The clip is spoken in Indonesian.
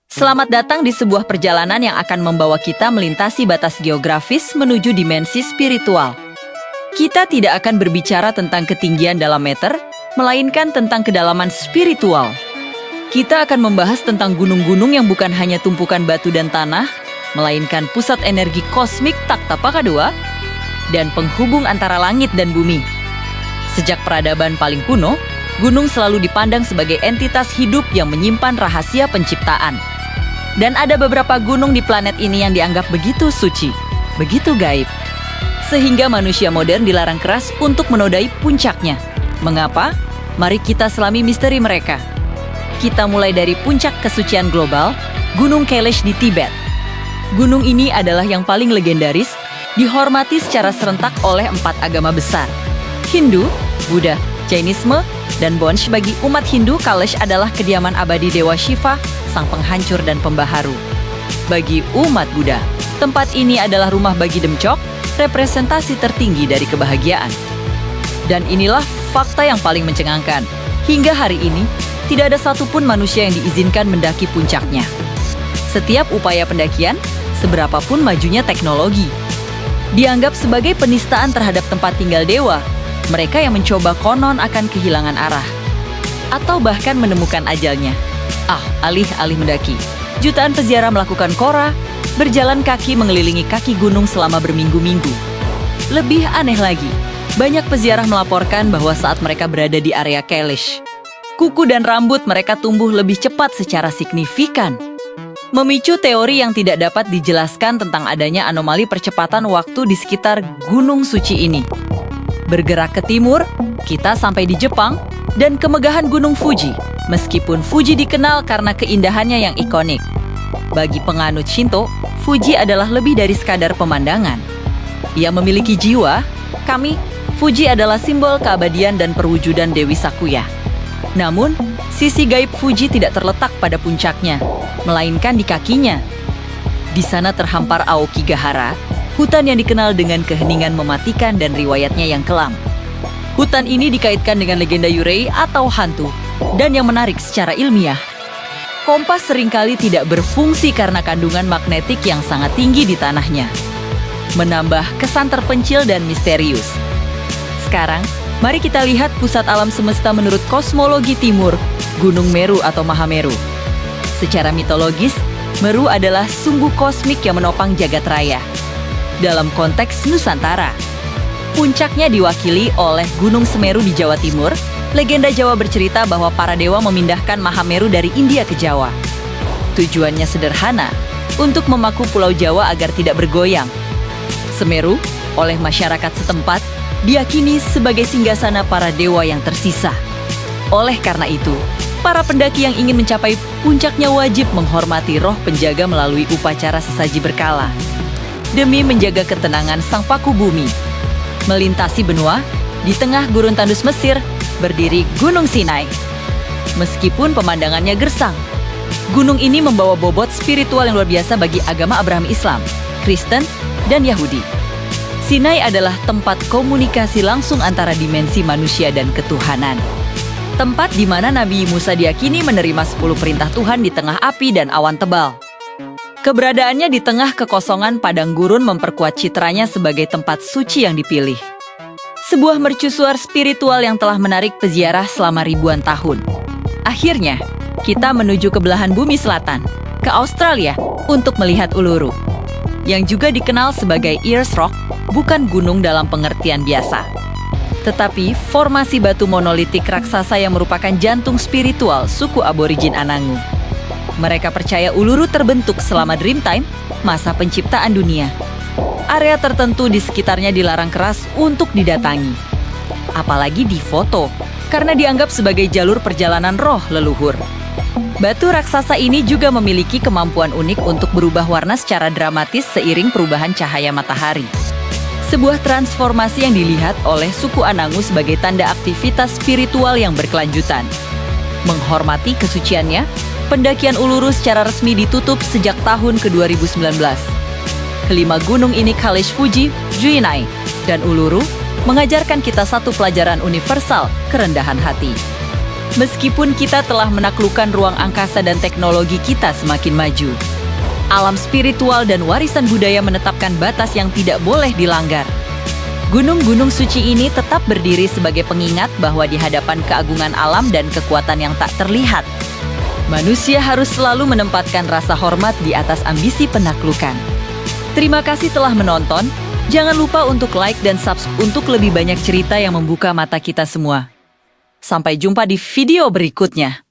Selamat datang di sebuah perjalanan yang akan membawa kita melintasi batas geografis menuju dimensi spiritual. Kita tidak akan berbicara tentang ketinggian dalam meter, melainkan tentang kedalaman spiritual. Kita akan membahas tentang gunung-gunung yang bukan hanya tumpukan batu dan tanah, melainkan pusat energi kosmik Taktapakadua dan penghubung antara langit dan bumi. Sejak peradaban paling kuno, gunung selalu dipandang sebagai entitas hidup yang menyimpan rahasia penciptaan. Dan ada beberapa gunung di planet ini yang dianggap begitu suci, begitu gaib. Sehingga manusia modern dilarang keras untuk menodai puncaknya. Mengapa? Mari kita selami misteri mereka. Kita mulai dari puncak kesucian global, Gunung Kailash di Tibet. Gunung ini adalah yang paling legendaris, dihormati secara serentak oleh 4 agama besar. Hindu, Buddha, Jainisme, dan Bonsh. Bagi umat Hindu, Kailash adalah kediaman abadi Dewa Shiva, sang penghancur dan pembaharu. Bagi umat Buddha, tempat ini adalah rumah bagi Demchok, representasi tertinggi dari kebahagiaan. Dan inilah fakta yang paling mencengangkan. Hingga hari ini, tidak ada satupun manusia yang diizinkan mendaki puncaknya. Setiap upaya pendakian, seberapapun majunya teknologi, dianggap sebagai penistaan terhadap tempat tinggal dewa. Mereka yang mencoba konon akan kehilangan arah, atau bahkan menemukan ajalnya. Alih-alih mendaki, jutaan peziarah melakukan kora, berjalan kaki mengelilingi kaki gunung selama berminggu-minggu. Lebih aneh lagi, banyak peziarah melaporkan bahwa saat mereka berada di area Kailash, kuku dan rambut mereka tumbuh lebih cepat secara signifikan, memicu teori yang tidak dapat dijelaskan tentang adanya anomali percepatan waktu di sekitar gunung suci ini. Bergerak ke timur, kita sampai di Jepang dan kemegahan Gunung Fuji. Meskipun Fuji dikenal karena keindahannya yang ikonik, bagi penganut Shinto, Fuji adalah lebih dari sekadar pemandangan. Ia memiliki jiwa. Fuji adalah simbol keabadian dan perwujudan Dewi Sakuya. Namun, sisi gaib Fuji tidak terletak pada puncaknya, melainkan di kakinya. Di sana terhampar Aokigahara, hutan yang dikenal dengan keheningan mematikan dan riwayatnya yang kelam. Hutan ini dikaitkan dengan legenda Yurei atau hantu, dan yang menarik secara ilmiah, kompas seringkali tidak berfungsi karena kandungan magnetik yang sangat tinggi di tanahnya, menambah kesan terpencil dan misterius. Sekarang, mari kita lihat pusat alam semesta menurut kosmologi timur, Gunung Meru atau Mahameru. Secara mitologis, Meru adalah sumbu kosmik yang menopang jagat raya. Dalam konteks Nusantara, puncaknya diwakili oleh Gunung Semeru di Jawa Timur. Legenda Jawa bercerita bahwa para dewa memindahkan Mahameru dari India ke Jawa. Tujuannya sederhana, untuk memaku Pulau Jawa agar tidak bergoyang. Semeru, oleh masyarakat setempat, diyakini sebagai singgasana para dewa yang tersisa. Oleh karena itu, para pendaki yang ingin mencapai puncaknya wajib menghormati roh penjaga melalui upacara sesaji berkala, demi menjaga ketenangan sang paku bumi. Melintasi benua, di tengah gurun tandus Mesir, berdiri Gunung Sinai. Meskipun pemandangannya gersang, gunung ini membawa bobot spiritual yang luar biasa bagi agama Abraham, Islam, Kristen, dan Yahudi. Sinai adalah tempat komunikasi langsung antara dimensi manusia dan ketuhanan. Tempat di mana Nabi Musa diyakini menerima 10 perintah Tuhan di tengah api dan awan tebal. Keberadaannya di tengah kekosongan padang gurun memperkuat citranya sebagai tempat suci yang dipilih. Sebuah mercusuar spiritual yang telah menarik peziarah selama ribuan tahun. Akhirnya, kita menuju ke belahan bumi selatan, ke Australia, untuk melihat Uluru, yang juga dikenal sebagai Ayers Rock, bukan gunung dalam pengertian biasa, tetapi formasi batu monolitik raksasa yang merupakan jantung spiritual suku aborigin Anangu. Mereka percaya Uluru terbentuk selama Dreamtime, masa penciptaan dunia. Area tertentu di sekitarnya dilarang keras untuk didatangi, apalagi difoto, karena dianggap sebagai jalur perjalanan roh leluhur. Batu raksasa ini juga memiliki kemampuan unik untuk berubah warna secara dramatis seiring perubahan cahaya matahari. Sebuah transformasi yang dilihat oleh suku Anangu sebagai tanda aktivitas spiritual yang berkelanjutan. Menghormati kesuciannya, pendakian Uluru secara resmi ditutup sejak tahun ke-2019. Kelima gunung ini, Kailash, Fuji, Juinai, dan Uluru, mengajarkan kita satu pelajaran universal, kerendahan hati. Meskipun kita telah menaklukkan ruang angkasa dan teknologi kita semakin maju, alam spiritual dan warisan budaya menetapkan batas yang tidak boleh dilanggar. Gunung-gunung suci ini tetap berdiri sebagai pengingat bahwa di hadapan keagungan alam dan kekuatan yang tak terlihat, manusia harus selalu menempatkan rasa hormat di atas ambisi penaklukan. Terima kasih telah menonton. Jangan lupa untuk like dan subscribe untuk lebih banyak cerita yang membuka mata kita semua. Sampai jumpa di video berikutnya.